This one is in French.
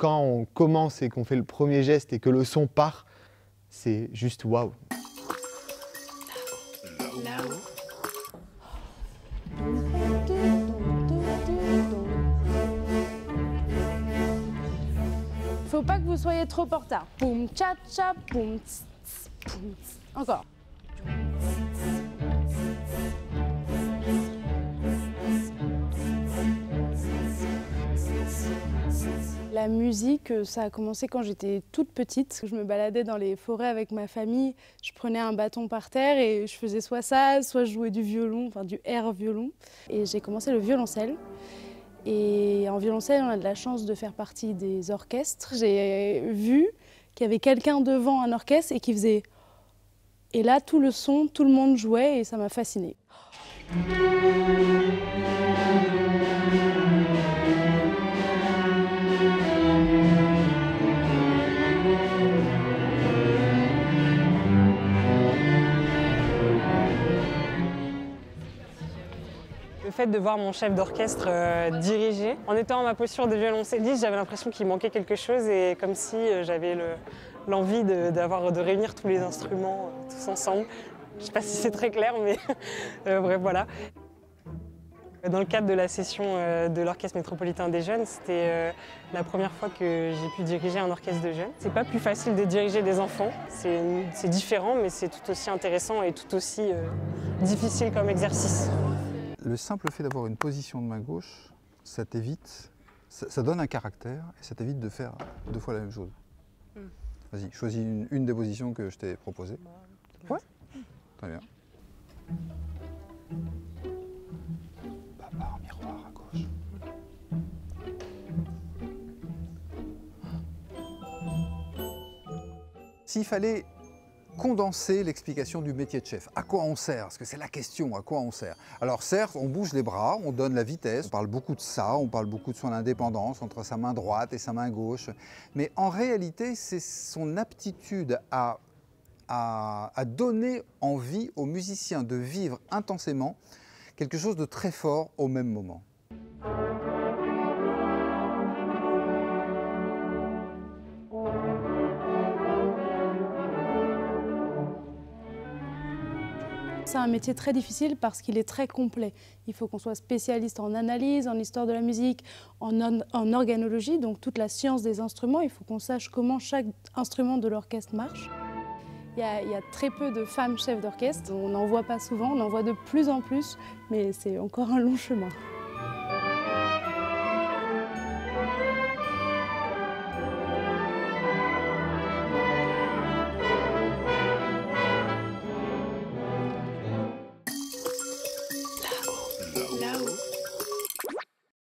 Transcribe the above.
quand on commence et qu'on fait le premier geste et que le son part, c'est juste waouh. Faut pas que vous soyez trop en retard. Boum, tcha, tcha, boum, tss, tss, boum, tss. Encore. La musique, ça a commencé quand j'étais toute petite. Je me baladais dans les forêts avec ma famille, je prenais un bâton par terre et je faisais soit ça, soit je jouais du violon, enfin du air violon. Et j'ai commencé le violoncelle. Et en violoncelle, on a de la chance de faire partie des orchestres. J'ai vu qu'il y avait quelqu'un devant un orchestre et qui faisait... Et là, tout le son, tout le monde jouait et ça m'a fascinée. Le fait de voir mon chef d'orchestre diriger, en étant en ma posture de violoncelliste, j'avais l'impression qu'il manquait quelque chose et comme si j'avais l'envie de réunir tous les instruments tous ensemble. Je ne sais pas si c'est très clair, mais bref, voilà. Dans le cadre de la session de l'Orchestre métropolitain des jeunes, c'était la première fois que j'ai pu diriger un orchestre de jeunes. C'est pas plus facile de diriger des enfants, c'est différent, mais c'est tout aussi intéressant et tout aussi difficile comme exercice. Le simple fait d'avoir une position de main gauche, ça t'évite, ça donne un caractère et ça t'évite de faire 2 fois la même chose. Vas-y, choisis une des positions que je t'ai proposées. Ouais, très bien. Papa, miroir à gauche. S'il fallait condenser l'explication du métier de chef, à quoi on sert? Parce que c'est la question, à quoi on sert? Alors certes, on bouge les bras, on donne la vitesse, on parle beaucoup de ça, on parle beaucoup de son indépendance entre sa main droite et sa main gauche, mais en réalité, c'est son aptitude à donner envie aux musiciens de vivre intensément quelque chose de très fort au même moment. C'est un métier très difficile parce qu'il est très complet. Il faut qu'on soit spécialiste en analyse, en histoire de la musique, en organologie, donc toute la science des instruments. Il faut qu'on sache comment chaque instrument de l'orchestre marche. Il y a très peu de femmes chefs d'orchestre. On n'en voit pas souvent, on en voit de plus en plus, mais c'est encore un long chemin. Là-haut.